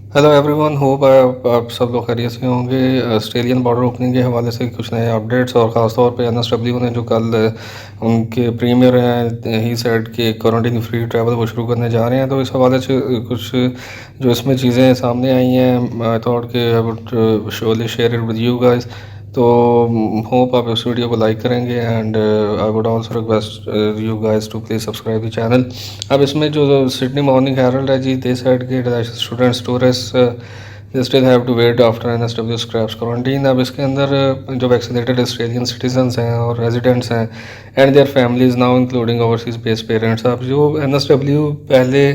Hello everyone, hope आप सब लोग खैरियत से होंगे। ऑस्ट्रेलियन बॉर्डर ओपनिंग के हवाले से कुछ नए अपडेट्स और ख़ास तौर पे एनएसडब्ल्यू ने जो कल उनके प्रीमियर हैं ही सेड के क्वारंटीन फ्री ट्रैवल वो शुरू करने जा रहे हैं। तो इस हवाले से कुछ जो इसमें चीज़ें सामने आई हैं, आई थॉट कि I would surely share it with you guys. तो होप आप इस वीडियो को लाइक करेंगे and I would also request you guys to please subscribe the channel. अब इसमें जो सिडनी मॉर्निंग हेरल्ड है जी, दे सेड के students tourist they still have to wait after NSW scraps quarantine. अब इसके अंदर जो वैक्सीनेटेड ऑस्ट्रेलियन सिटीजन्स हैं और रेजिडेंट्स हैं and their families now including overseas based parents, अब जो एनएसडब्ल्यू पहले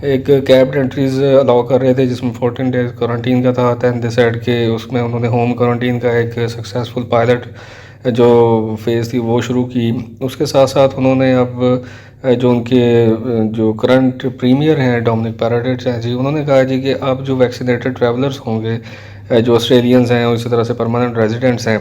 एक कैब एंट्रीज अलाउ कर रहे थे जिसमें 14 डेज क्वारंटीन का था, दैन डिसाइड के उसमें उन्होंने होम क्वारंटीन का एक सक्सेसफुल पायलट जो फेज़ थी वो शुरू की। उसके साथ साथ उन्होंने अब जो उनके जो करंट प्रीमियर हैं डोमिनिक पैराडिस हैं जी, उन्होंने कहा जी कि अब जो वैक्सीनेटेड ट्रैवलर्स होंगे जो ऑस्ट्रेलियंस हैं और इसी तरह से परमानेंट रेजिडेंट्स हैं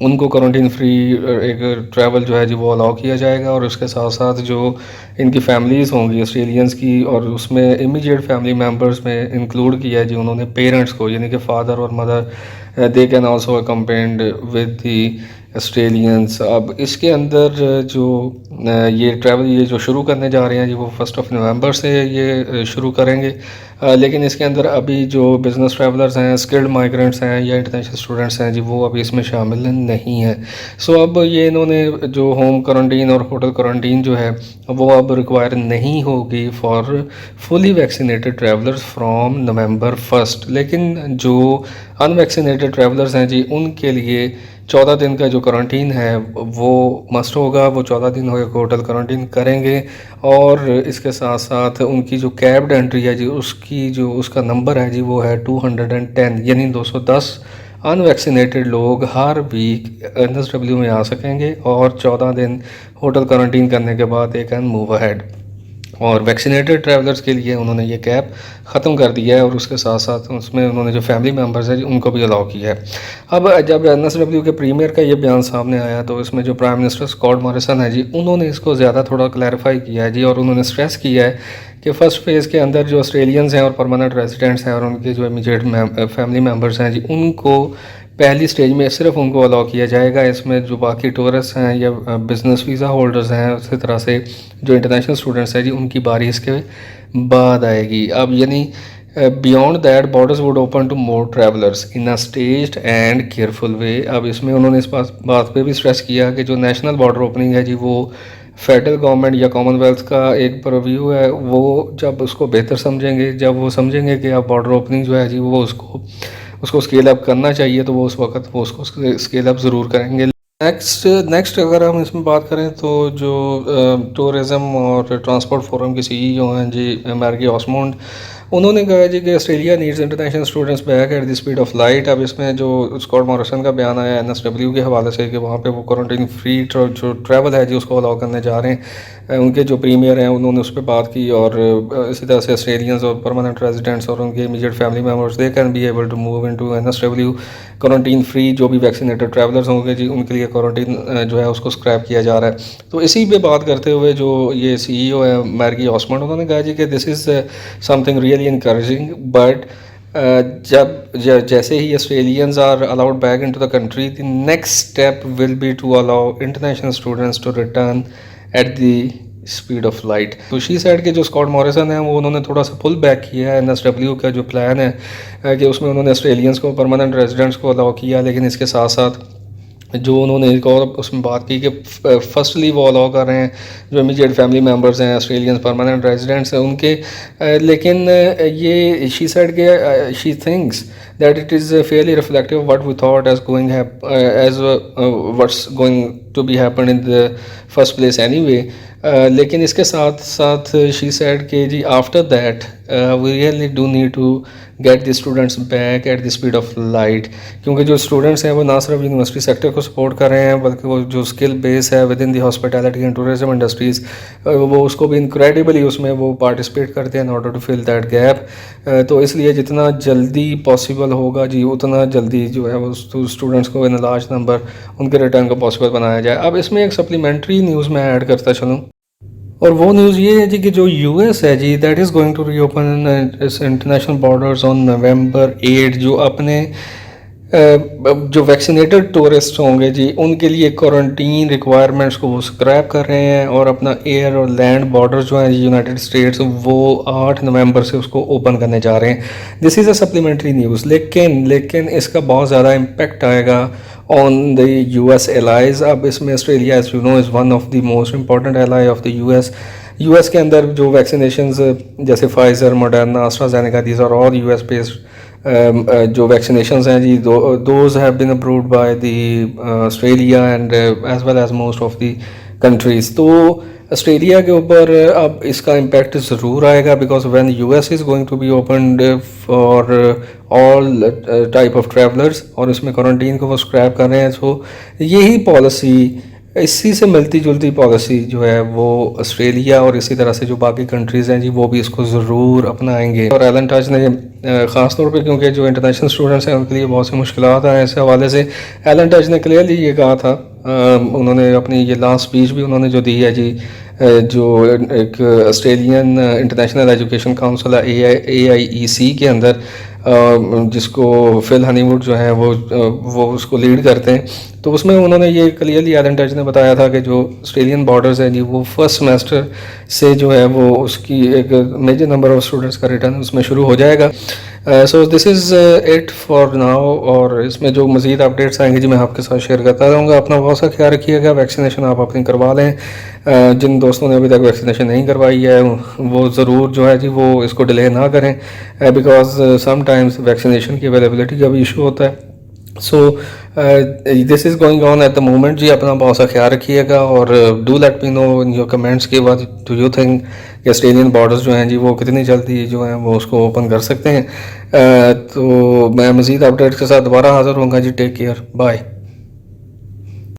उनको क्वारंटीन फ्री एक ट्रैवल जो है जी वो अलाउ किया जाएगा। और उसके साथ साथ जो इनकी फैमिलीज़ होंगी ऑस्ट्रेलियंस की, और उसमें इमीडिएट फैमिली मेम्बर्स में इंक्लूड किया है जी उन्होंने पेरेंट्स को, यानी कि फ़ादर और mother, they can also accompanied with the Australians. अब इसके अंदर जो ये ट्रैवल ये जो शुरू करने जा रहे हैं जी वो 1 नवंबर से ये शुरू करेंगे। लेकिन इसके अंदर अभी जो बिज़नेस ट्रैवलर्स हैं, स्किल्ड माइग्रेंट्स हैं या इंटरनेशनल स्टूडेंट्स हैं जी, वो अभी इसमें शामिल नहीं हैं। सो अब ये इन्होंने जो होम क्वारंटीन और होटल क्वारंटीन जो है वो अब रिक्वायर नहीं होगी for fully vaccinated travellers from November 1। लेकिन जो अनवैक्सीनेटेड ट्रैवलर्स हैं जी उनके लिए 14 दिन का जो क्वारंटीन है वो मस्ट होगा। वो 14 दिन होटल क्वारंटीन करेंगे और इसके साथ साथ उनकी जो कैब्ड एंट्री है जी उसकी जो उसका नंबर है जी वो है 210, यानी 210 अनवैक्सीनेटेड लोग हर वीक एनएसडब्ल्यू में आ सकेंगे और 14 दिन होटल क्वारंटीन करने के बाद दे कैन मूव अहेड। और वैक्सीनेटेड ट्रैवलर्स के लिए उन्होंने ये कैप ख़त्म कर दिया है और उसके साथ साथ उसमें उन्होंने जो फैमिली मेम्बर्स हैं उनको भी अलाउ किया है। अब जब एनएसडब्ल्यू के प्रीमियर का ये बयान सामने आया तो इसमें जो प्राइम मिनिस्टर स्कॉट मॉरिसन है जी उन्होंने इसको ज़्यादा थोड़ा क्लैरिफाई किया है जी, और उन्होंने स्ट्रेस किया है कि फ़र्स्ट फेज़ के अंदर जो ऑस्ट्रेलियंस हैं और परमानेंट रेजिडेंट्स हैं और उनके जो इमीडिएट फैमिली मेम्बर्स हैं जी उनको पहली स्टेज में सिर्फ उनको अलाउ किया जाएगा। इसमें जो बाकी टूरिस्ट हैं या बिज़नेस वीज़ा होल्डर्स हैं उसी तरह से जो इंटरनेशनल स्टूडेंट्स हैं जी उनकी बारी इसके बाद आएगी। अब यानी beyond that borders would open to more travellers in a staged and careful way. अब इसमें उन्होंने इस बात पे भी स्ट्रेस किया कि जो नेशनल बॉर्डर ओपनिंग है जी वो फेडरल गवर्नमेंट या कॉमनवेल्थ का एक परव्यू है, वो जब उसको बेहतर समझेंगे, जब वो समझेंगे कि अब बॉर्डर ओपनिंग जो है जी वो उसको उसको स्केल अप करना चाहिए तो वो उस वक्त वो उसको स्केल अप ज़रूर करेंगे। नेक्स्ट नेक्स्ट अगर हम इसमें बात करें तो जो टूरिज़्म और ट्रांसपोर्ट फोरम के सीईओ हैं जी मैर्गी ऑसमोंड, उन्होंने कहा जी कि Australia needs international students back at the speed of light. अब इसमें जो स्कॉट मॉरिसन का बयान आया एनएसडब्ल्यू के हवाले से कि वहाँ पे वो क्वारंटीन फ्री जो ट्रैवल है जी उसको अलाउ करने जा रहे हैं, उनके जो प्रीमियर हैं उन्होंने उस पर बात की। और इसी तरह से ऑस्ट्रेलियंस और परमानेंट रेजिडेंट्स और उनके immediate family members they can be able to move into NSW quarantine free. जो भी वैक्सीनेटेड ट्रैवलर्स होंगे जी उनके लिए क्वारंटीन जो है उसको स्क्रैप किया जा रहा है। तो इसी पे बात करते हुए जो ये सीईओ है मैर्गी ऑसमंड, उन्होंने कहा जी कि this is something really encouraging, but जैसे ही Australians are allowed back into the country, the next step will be to allow international students to return at the speed of light. तो शी साइड के जो Scott Morrison है वो उन्होंने थोड़ा सा पुल बैक किया है एनएसडब्ल्यू का जो प्लान है कि उसमें उन्होंने ऑस्ट्रेलियंस को परमानेंट रेजिडेंट्स को अलाउ किया, लेकिन इसके साथ साथ जो उन्होंने एक और उसमें बात की कि फर्स्टली वो अलाउ कर रहे हैं जो इमीडिएट फैमिली मेम्बर्स हैं ऑस्ट्रेलियंस परमानेंट रेजिडेंट्स हैं उनके, लेकिन ये शी साइड के she thinks that it is fairly reflective what we thought as going as what's going to be happen in the first place anyway. लेकिन इसके साथ साथ शी सेड के जी after that we really do need to get the students back at the speed of light, क्योंकि जो students हैं वो ना सिर्फ यूनिवर्सिटी सेक्टर को सपोर्ट कर रहे हैं बल्कि वो जो स्किल बेस है within the hospitality and tourism industries वो उसको भी इनक्रेडिबली उसमें वो पार्टिसिपेट करते हैं in order to fill that gap. तो इसलिए जितना जल्दी पॉसिबल होगा जी उतना जल्दी जो है वो स्टूडेंट्स को इन लार्ज नंबर उनके रिटर्न को पॉसिबल बनाया जाए। अब इसमें एक सप्लीमेंट्री न्यूज़ मैं ऐड करता चलूँ, और वो न्यूज़ ये है जी कि जो यूएस है जी, that is going to reopen its international borders on November 8। जो अपने जो वैक्सीनेटेड टूरिस्ट होंगे जी, उनके लिए क्वारंटीन रिक्वायरमेंट्स को वो स्क्रैप कर रहे हैं, और अपना एयर और लैंड बॉर्डर जो हैं यूनाइटेड स्टेट्स, वो 8 नवंबर से उसको ओपन करने जा रहे हैं। This is a supplementary news, लेकिन इसका बहुत ज़्यादा इम्पेक्ट आएगा ऑन द यूएस एलाइज। अब इसमें Australia, as you know, is one of the most important ally of the US के अंदर जो वैक्सीनेशंस जैसे Pfizer, Moderna, AstraZeneca, these are all US based जो वैक्सीनेशंस हैं जी, those have been approved by the Australia and as well as most of the countries. तो Australia के ऊपर अब इसका इम्पैक्ट ज़रूर आएगा, because when US is going to be opened for all type of travellers, और इसमें क्वारंटीन को वो स्क्रैप कर रहे हैं। तो यही पॉलिसी, इसी से मिलती जुलती पॉलिसी जो है वो ऑस्ट्रेलिया और इसी तरह से जो बाकी कंट्रीज़ हैं जी, वो भी इसको ज़रूर अपनाएंगे। और एलन टच ने ख़ास तौर पे, क्योंकि जो इंटरनेशनल स्टूडेंट्स हैं उनके लिए बहुत सी मुश्किलात हैं, इस हवाले से एलन टच ने क्लियरली ये कहा था। उन्होंने अपनी ये लास्ट स्पीच भी उन्होंने जो दी है जी, जो एक ऑस्ट्रेलियन इंटरनेशनल एजुकेशन काउंसिल है AIEC के अंदर, जिसको फिल हनीवुड जो है वो उसको लीड करते हैं। तो उसमें उन्होंने ये क्लियरली एलन टच ने बताया था कि जो ऑस्ट्रेलियन बॉर्डर्स हैं जी, वो फर्स्ट सेमेस्टर से जो है वो उसकी एक मेजर नंबर ऑफ स्टूडेंट्स का रिटर्न उसमें शुरू हो जाएगा। सो this is it for now. और इसमें जो मज़ीद अपडेट्स आएंगे जी, मैं आपके साथ शेयर करता रहूँगा। अपना बहुत सा ख्याल रखिएगा, वैक्सीनेशन आप अपनी करवा लें। जिन दोस्तों ने अभी तक वैक्सीनेशन नहीं करवाई है, वो ज़रूर जो है जी वो इसको डिले ना करें, बिकॉज समटाइम्स वैक्सीनेशन की अवेलेबिलिटी का भी इशू होता है। So this is going on at the moment जी। अपना बहुत सा ख्याल रखिएगा, और do let me know in your comments के बाद डू यू थिंक कि ऑस्ट्रेलियन बॉर्डर्स जो हैं जी, वो कितनी जल्दी जो हैं वो उसको ओपन कर सकते हैं। तो मैं मज़ीद अपडेट्स के साथ दोबारा हाज़िर होऊंगा जी। Take care, bye.